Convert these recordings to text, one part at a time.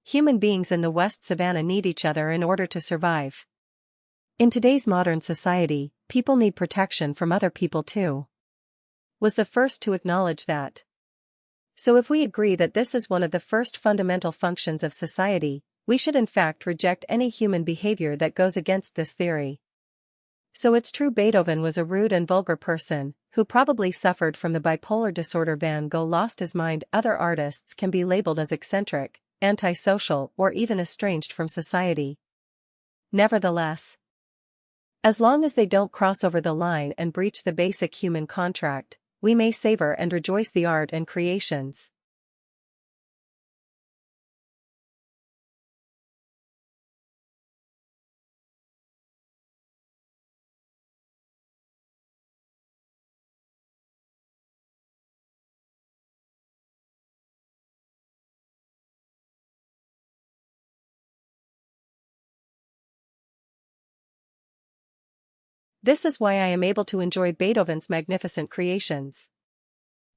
Human beings in the West Savannah need each other in order to survive. In today's modern society, people need protection from other people too. Was the first to acknowledge that. So if we agree that this is one of the first fundamental functions of society, we should in fact reject any human behavior that goes against this theory. So it's true Beethoven was a rude and vulgar person, who probably suffered from the bipolar disorder. Van Gogh lost his mind. Other artists can be labeled as eccentric, antisocial, or even estranged from society. Nevertheless, as long as they don't cross over the line and breach the basic human contract, we may savor and rejoice the art and creations. This is why I am able to enjoy Beethoven's magnificent creations.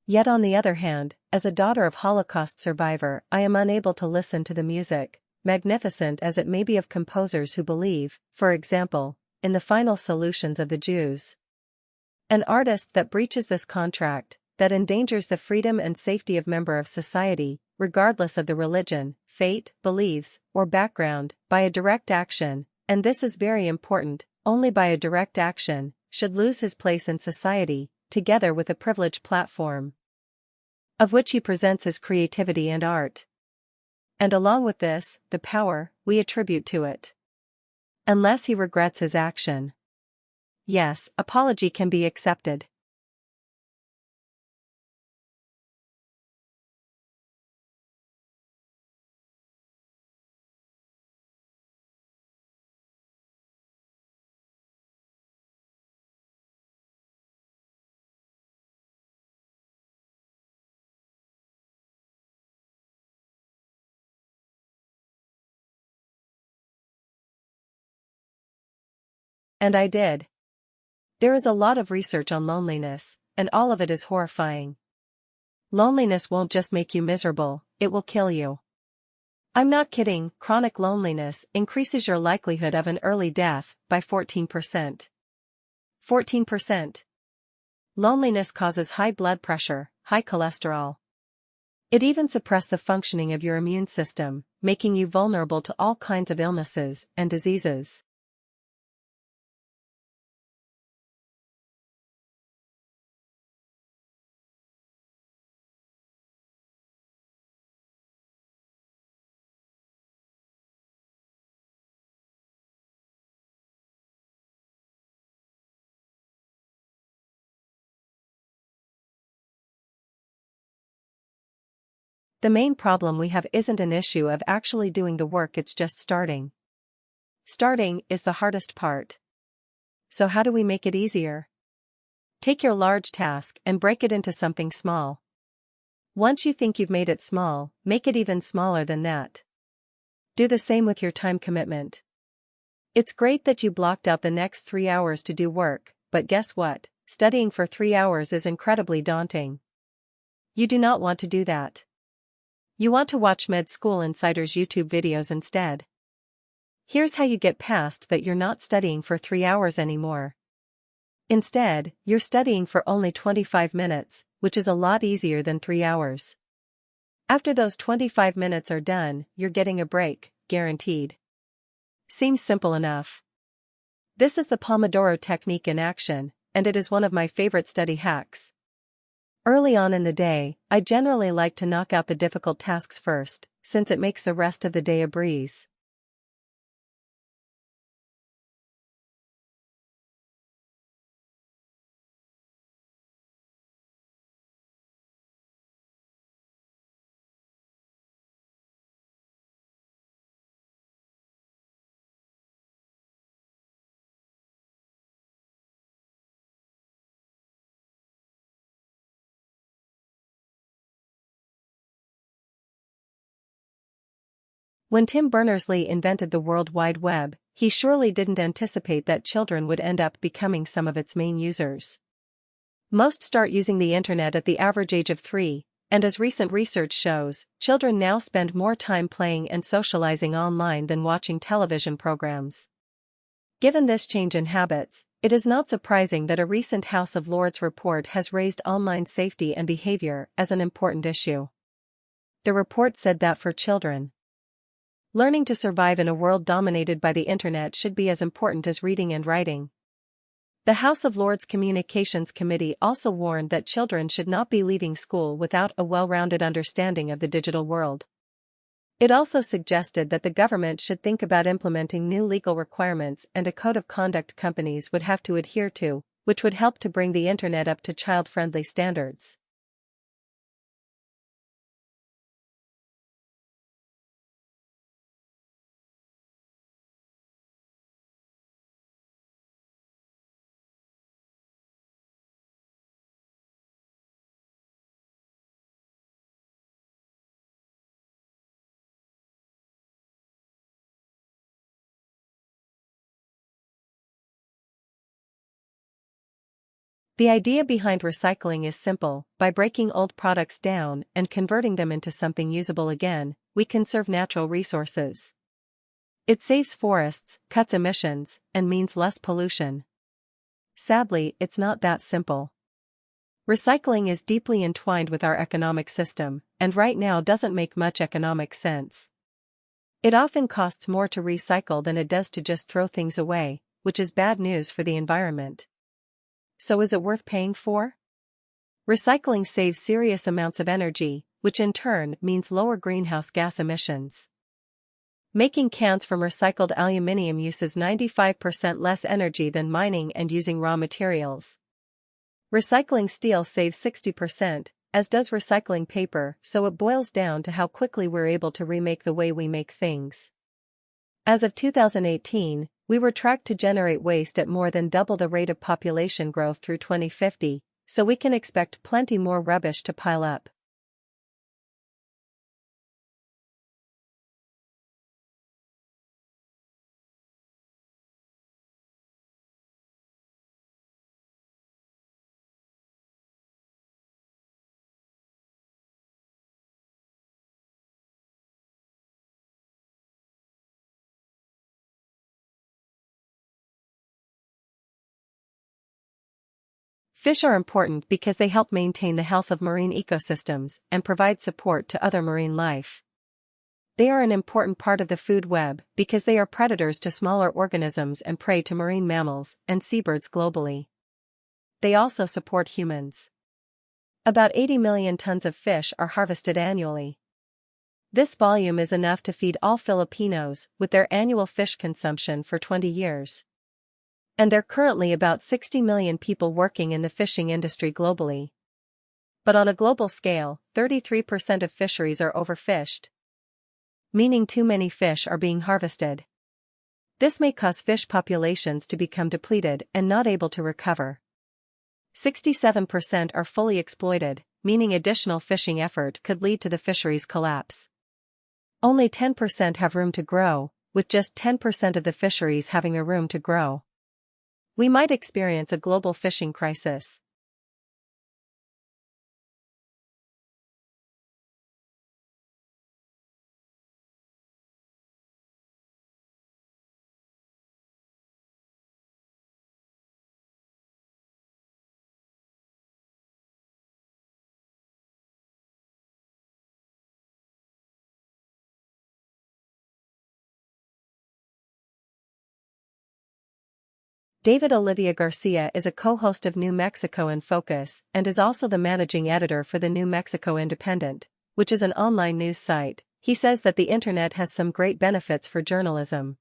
Yet on the other hand, as a daughter of Holocaust survivor, I am unable to listen to the music, magnificent as it may be, of composers who believe, for example, in the final solutions of the Jews. An artist that breaches this contract, that endangers the freedom and safety of member of society, regardless of the religion, fate, beliefs, or background, by a direct action, and this is very important, only by a direct action, should lose his place in society, together with a privileged platform, of which he presents his creativity and art. And along with this, the power we attribute to it. Unless he regrets his action. Yes, apology can be accepted. And I did. There is a lot of research on loneliness, and all of it is horrifying. Loneliness won't just make you miserable, it will kill you. I'm not kidding. Chronic loneliness increases your likelihood of an early death by 14%. 14%. Loneliness causes high blood pressure, high cholesterol. It even suppresses the functioning of your immune system, making you vulnerable to all kinds of illnesses and diseases. The main problem we have isn't an issue of actually doing the work, it's just starting. Starting is the hardest part. So how do we make it easier? Take your large task and break it into something small. Once you think you've made it small, make it even smaller than that. Do the same with your time commitment. It's great that you blocked out the next 3 hours to do work, but guess what? Studying for 3 hours is incredibly daunting. You do not want to do that. You want to watch Med School Insider's YouTube videos instead. Here's how you get past that: you're not studying for 3 hours anymore. Instead, you're studying for only 25 minutes, which is a lot easier than 3 hours. After those 25 minutes are done, you're getting a break, guaranteed. Seems simple enough. This is the Pomodoro technique in action, and it is one of my favorite study hacks. Early on in the day, I generally like to knock out the difficult tasks first, since it makes the rest of the day a breeze. When Tim Berners-Lee invented the World Wide Web, he surely didn't anticipate that children would end up becoming some of its main users. Most start using the internet at the average age of 3, And as recent research shows, children now spend more time playing and socializing online than watching television programs. Given this change in habits, it is not surprising that a recent House of Lords report has raised online safety and behavior as an important issue. The report said that for children, learning to survive in a world dominated by the internet should be as important as reading and writing. The House of Lords Communications Committee also warned that children should not be leaving school without a well-rounded understanding of the digital world. It also suggested that the government should think about implementing new legal requirements and a code of conduct companies would have to adhere to, which would help to bring the internet up to child-friendly standards. The idea behind recycling is simple: by breaking old products down and converting them into something usable again, we conserve natural resources. It saves forests, cuts emissions, and means less pollution. Sadly, it's not that simple. Recycling is deeply entwined with our economic system, and right now doesn't make much economic sense. It often costs more to recycle than it does to just throw things away, which is bad news for the environment. So is it worth paying for? Recycling saves serious amounts of energy, which in turn means lower greenhouse gas emissions. Making cans from recycled aluminium uses 95% less energy than mining and using raw materials. Recycling steel saves 60%, as does recycling paper, so it boils down to how quickly we're able to remake the way we make things. As of 2018, we were tracked to generate waste at more than double the rate of population growth through 2050, so we can expect plenty more rubbish to pile up. Fish are important because they help maintain the health of marine ecosystems and provide support to other marine life. They are an important part of the food web because they are predators to smaller organisms and prey to marine mammals and seabirds globally. They also support humans. About 80 million tons of fish are harvested annually. This volume is enough to feed all Filipinos with their annual fish consumption for 20 years. And there are currently about 60 million people working in the fishing industry globally. But on a global scale, 33% of fisheries are overfished, meaning too many fish are being harvested. This may cause fish populations to become depleted and not able to recover. 67% are fully exploited, meaning additional fishing effort could lead to the fisheries collapse. Only 10% have room to grow, with just 10% of the fisheries having a room to grow. We might experience a global fishing crisis. David Olivia Garcia is a co-host of New Mexico in Focus and is also the managing editor for the New Mexico Independent, which is an online news site. He says that the internet has some great benefits for journalism.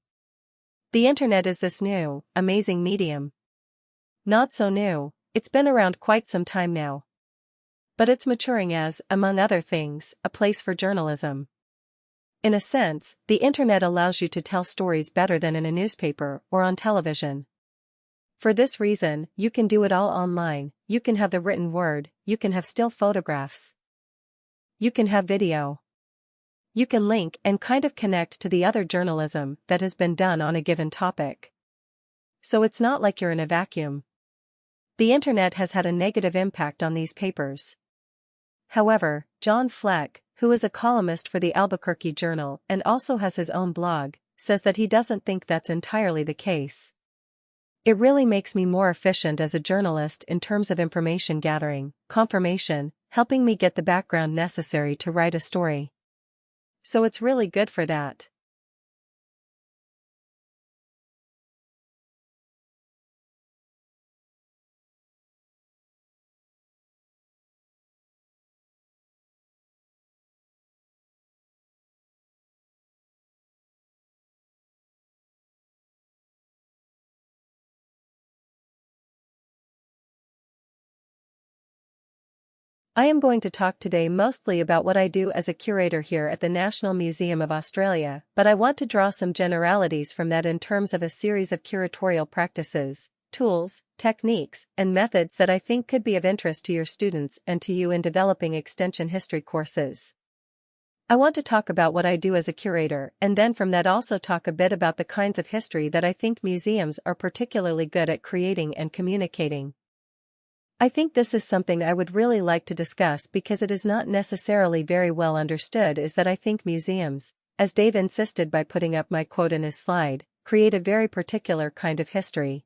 The internet is this new, amazing medium. Not so new, it's been around quite some time now. But it's maturing as, among other things, a place for journalism. In a sense, the internet allows you to tell stories better than in a newspaper or on television. For this reason, you can do it all online. You can have the written word, you can have still photographs. You can have video. You can link and kind of connect to the other journalism that has been done on a given topic. So it's not like you're in a vacuum. The internet has had a negative impact on these papers. However, John Fleck, who is a columnist for the Albuquerque Journal and also has his own blog, says that he doesn't think that's entirely the case. It really makes me more efficient as a journalist in terms of information gathering, confirmation, helping me get the background necessary to write a story. So it's really good for that. I am going to talk today mostly about what I do as a curator here at the National Museum of Australia, but I want to draw some generalities from that in terms of a series of curatorial practices, tools, techniques, and methods that I think could be of interest to your students and to you in developing extension history courses. I want to talk about what I do as a curator and then from that also talk a bit about the kinds of history that I think museums are particularly good at creating and communicating. I think this is something I would really like to discuss because it is not necessarily very well understood is that I think museums, as Dave insisted by putting up my quote in his slide, create a very particular kind of history.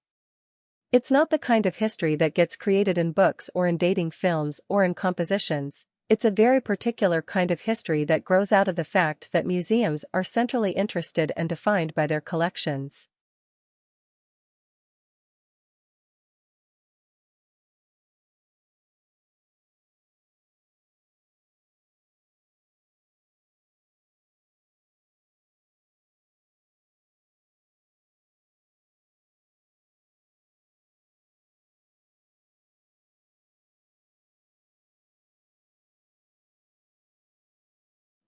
It's not the kind of history that gets created in books or in dating films or in compositions. It's a very particular kind of history that grows out of the fact that museums are centrally interested and defined by their collections.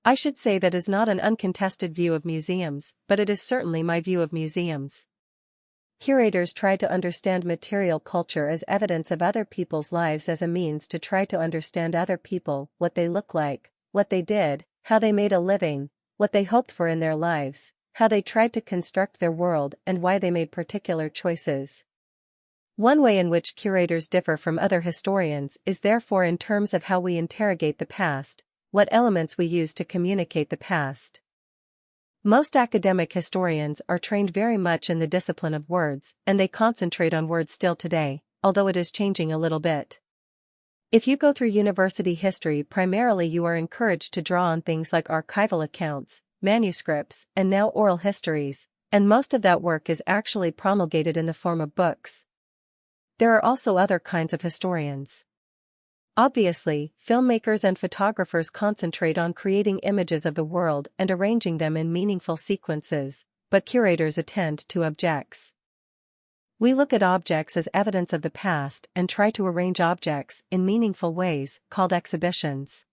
I should say that is not an uncontested view of museums, but it is certainly my view of museums. Curators try to understand material culture as evidence of other people's lives as a means to try to understand other people, what they look like, what they did, how they made a living, what they hoped for in their lives, how they tried to construct their world and why they made particular choices. One way in which curators differ from other historians is therefore in terms of how we interrogate the past, what elements we use to communicate the past. Most academic historians are trained very much in the discipline of words, and they concentrate on words still today, although it is changing a little bit. If you go through university history, primarily you are encouraged to draw on things like archival accounts, manuscripts, and now oral histories, and most of that work is actually promulgated in the form of books. There are also other kinds of historians. Obviously, filmmakers and photographers concentrate on creating images of the world and arranging them in meaningful sequences, but curators attend to objects. We look at objects as evidence of the past and try to arrange objects in meaningful ways, called exhibitions.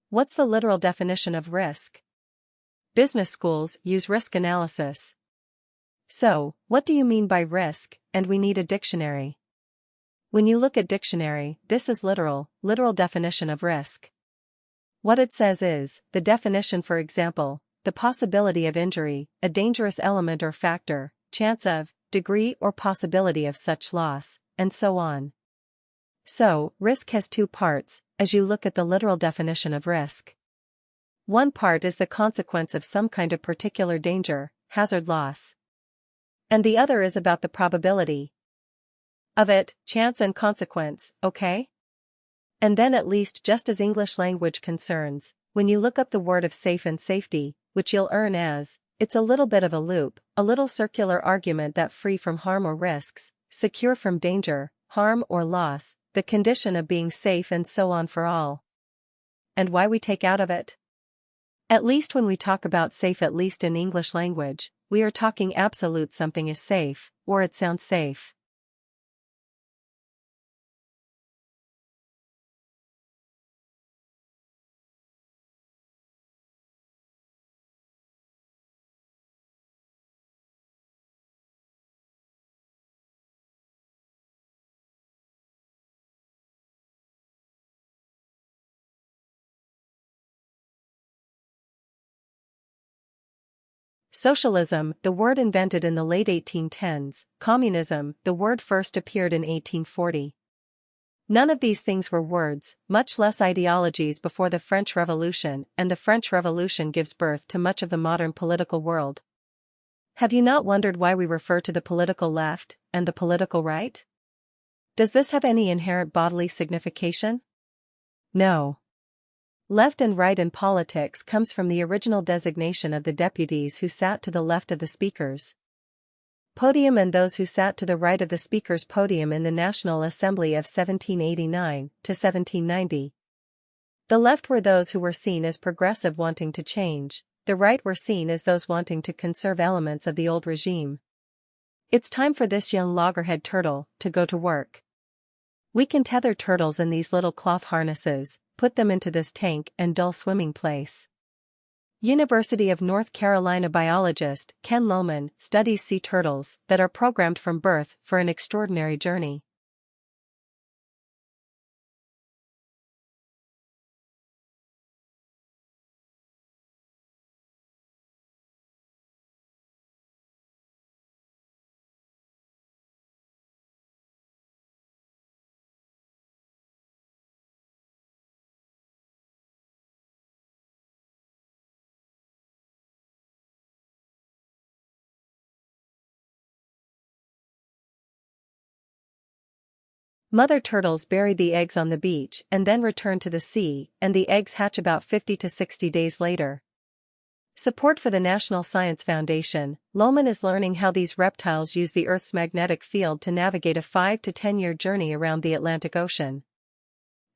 What's the literal definition of risk? Business schools use risk analysis. So, what do you mean by risk? And we need a dictionary. When you look at dictionary, this is literal definition of risk. What it says is, the definition for example, the possibility of injury, a dangerous element or factor, chance of, degree or possibility of such loss, and so on. So, risk has two parts, as you look at the literal definition of risk. One part is the consequence of some kind of particular danger, hazard, loss. And the other is about the probability of it, chance and consequence, okay? And then at least just as English language concerns, when you look up the word of safe and safety, which you'll earn as, it's a little bit of a loop, a little circular argument that free from harm or risks, secure from danger, harm or loss, the condition of being safe and so on for all. And why we take out of it? At least when we talk about safe, at least in English language, we are talking absolute something is safe, or it sounds safe. Socialism, the word invented in the late 1810s, communism, the word first appeared in 1840. None of these things were words, much less ideologies before the French Revolution, and the French Revolution gives birth to much of the modern political world. Have you not wondered why we refer to the political left and the political right? Does this have any inherent bodily signification? No. Left and right in politics comes from the original designation of the deputies who sat to the left of the speakers. Podium and those who sat to the right of the speaker's podium in the National Assembly of 1789 to 1790. The left were those who were seen as progressive wanting to change, the right were seen as those wanting to conserve elements of the old regime. It's time for this young loggerhead turtle to go to work. We can tether turtles in these little cloth harnesses, put them into this tank and dull swimming place. University of North Carolina biologist Ken Lohman studies sea turtles that are programmed from birth for an extraordinary journey. Mother turtles bury the eggs on the beach and then return to the sea, and the eggs hatch about 50 to 60 days later. Support for the National Science Foundation. Lohman is learning how these reptiles use the Earth's magnetic field to navigate a 5 to 10-year journey around the Atlantic Ocean.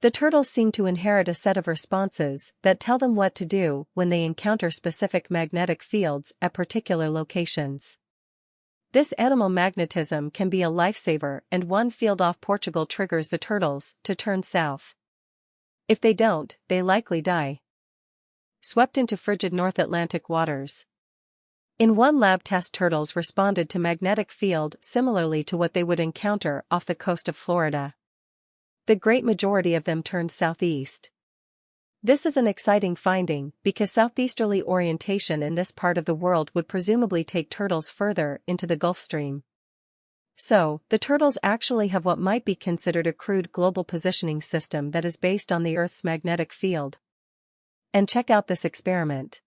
The turtles seem to inherit a set of responses that tell them what to do when they encounter specific magnetic fields at particular locations. This animal magnetism can be a lifesaver, and one field off Portugal triggers the turtles to turn south. If they don't, they likely die. Swept into frigid North Atlantic waters. In one lab test, turtles responded to magnetic field similarly to what they would encounter off the coast of Florida. The great majority of them turned southeast. This is an exciting finding because southeasterly orientation in this part of the world would presumably take turtles further into the Gulf Stream. So, the turtles actually have what might be considered a crude global positioning system that is based on the Earth's magnetic field. And check out this experiment.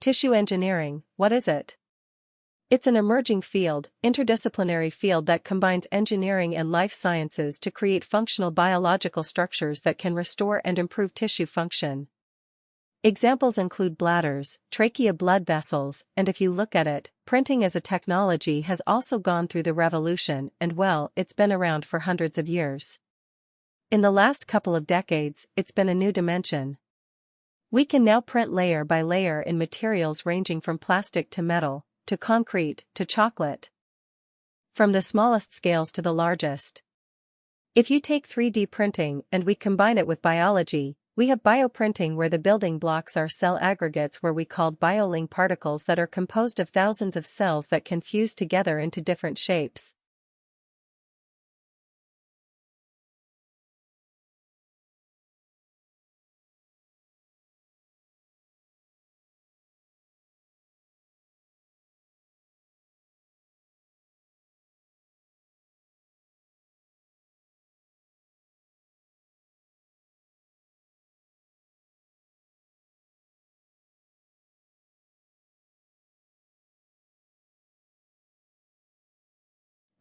Tissue engineering, what is it? It's an emerging field, interdisciplinary field that combines engineering and life sciences to create functional biological structures that can restore and improve tissue function. Examples include bladders, trachea, blood vessels, and if you look at it, printing as a technology has also gone through the revolution, and well, it's been around for hundreds of years. In the last couple of decades, it's been a new dimension. We can now print layer by layer in materials ranging from plastic to metal, to concrete, to chocolate. From the smallest scales to the largest. If you take 3D printing and we combine it with biology, we have bioprinting, where the building blocks are cell aggregates where we called bioling particles that are composed of thousands of cells that can fuse together into different shapes.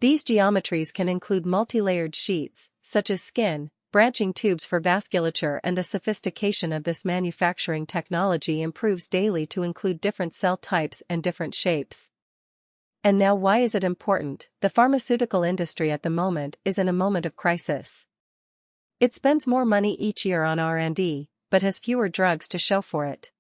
These geometries can include multi-layered sheets, such as skin, branching tubes for vasculature, and the sophistication of this manufacturing technology improves daily to include different cell types and different shapes. And now, why is it important? The pharmaceutical industry at the moment is in a moment of crisis. It spends more money each year on R&D, but has fewer drugs to show for it.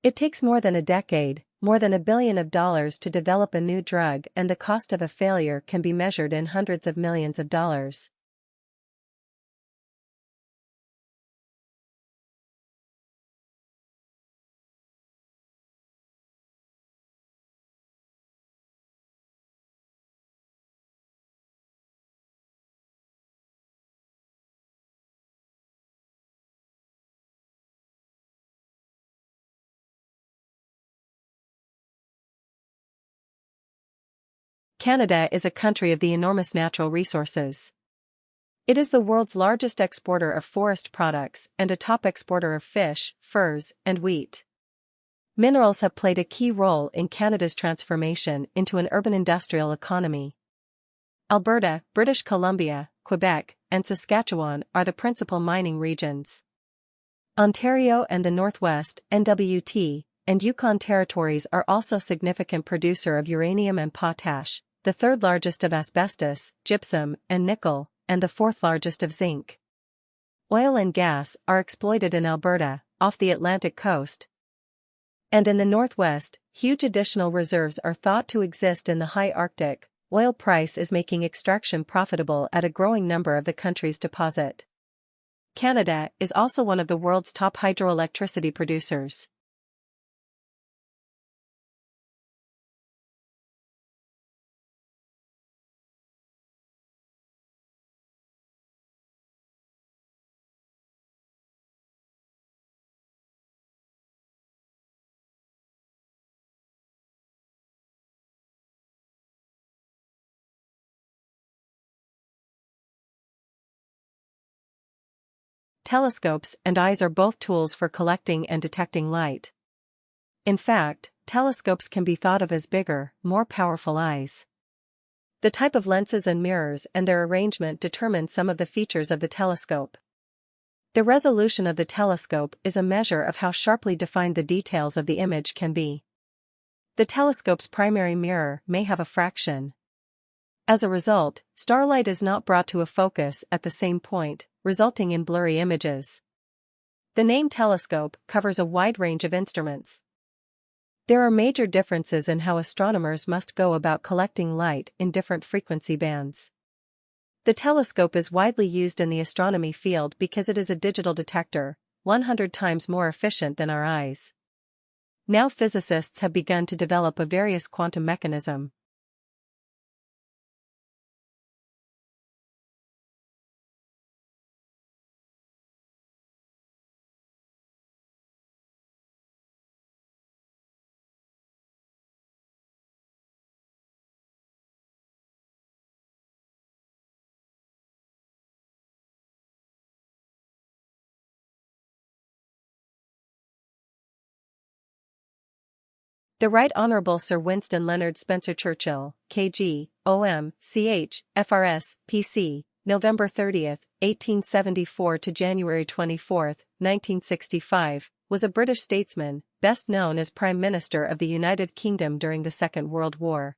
It takes more than a decade, more than $1 billion to develop a new drug, and the cost of a failure can be measured in hundreds of millions of dollars. Canada is a country of the enormous natural resources. It is the world's largest exporter of forest products and a top exporter of fish, furs, and wheat. Minerals have played a key role in Canada's transformation into an urban industrial economy. Alberta, British Columbia, Quebec, and Saskatchewan are the principal mining regions. Ontario and the Northwest, NWT, and Yukon territories are also significant producer of uranium and potash, the third largest of asbestos, gypsum, and nickel, and the fourth largest of zinc. Oil and gas are exploited in Alberta, off the Atlantic coast. And in the Northwest, huge additional reserves are thought to exist in the high Arctic. Oil price is making extraction profitable at a growing number of the country's deposit. Canada is also one of the world's top hydroelectricity producers. Telescopes and eyes are both tools for collecting and detecting light. In fact, telescopes can be thought of as bigger, more powerful eyes. The type of lenses and mirrors and their arrangement determine some of the features of the telescope. The resolution of the telescope is a measure of how sharply defined the details of the image can be. The telescope's primary mirror may have a fraction. As a result, starlight is not brought to a focus at the same point, resulting in blurry images. The name telescope covers a wide range of instruments. There are major differences in how astronomers must go about collecting light in different frequency bands. The telescope is widely used in the astronomy field because it is a digital detector, 100 times more efficient than our eyes. Now physicists have begun to develop a various quantum mechanism. The Right Honourable Sir Winston Leonard Spencer Churchill, KG, OM, CH, FRS, PC, November 30, 1874 to January 24, 1965, was a British statesman, best known as Prime Minister of the United Kingdom during the Second World War.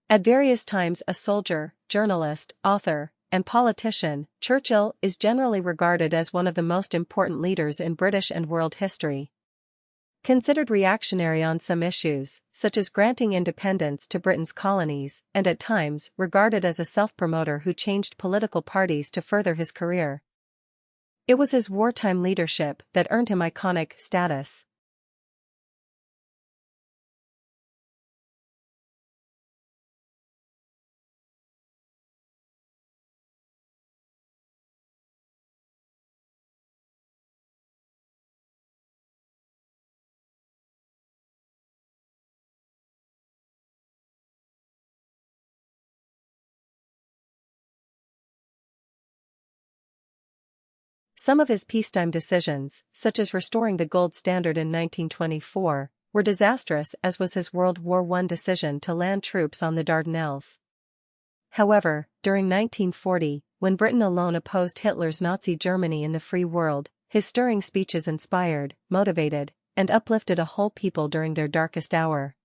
At various times a soldier, journalist, author, and politician, Churchill is generally regarded as one of the most important leaders in British and world history. Considered reactionary on some issues, such as granting independence to Britain's colonies, and at times regarded as a self-promoter who changed political parties to further his career. It was his wartime leadership that earned him iconic status. Some of his peacetime decisions, such as restoring the gold standard in 1924, were disastrous, as was his World War I decision to land troops on the Dardanelles. However, during 1940, when Britain alone opposed Hitler's Nazi Germany in the free world, his stirring speeches inspired, motivated, and uplifted a whole people during their darkest hour.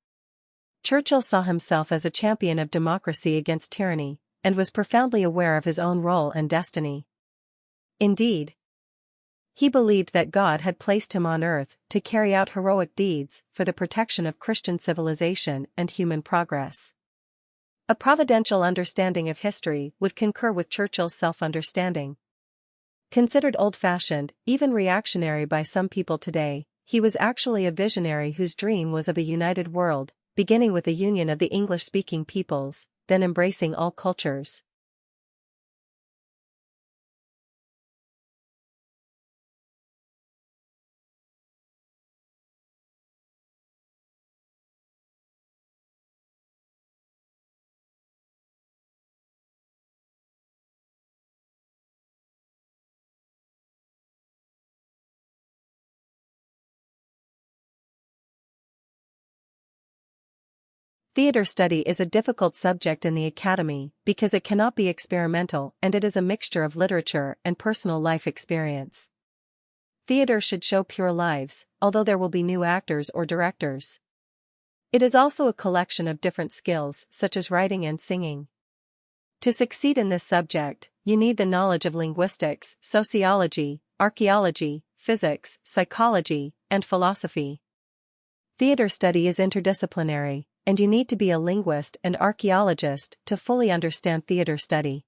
Churchill saw himself as a champion of democracy against tyranny, and was profoundly aware of his own role and destiny. Indeed, He believed that God had placed him on earth to carry out heroic deeds for the protection of Christian civilization and human progress. A providential understanding of history would concur with Churchill's self-understanding. Considered old-fashioned, even reactionary by some people today, he was actually a visionary whose dream was of a united world, beginning with a union of the English-speaking peoples, then embracing all cultures. Theater study is a difficult subject in the academy because it cannot be experimental and it is a mixture of literature and personal life experience. Theater should show pure lives, although there will be new actors or directors. It is also a collection of different skills such as writing and singing. To succeed in this subject, you need the knowledge of linguistics, sociology, archaeology, physics, psychology, and philosophy. Theater study is interdisciplinary, and you need to be a linguist and archaeologist to fully understand theater study.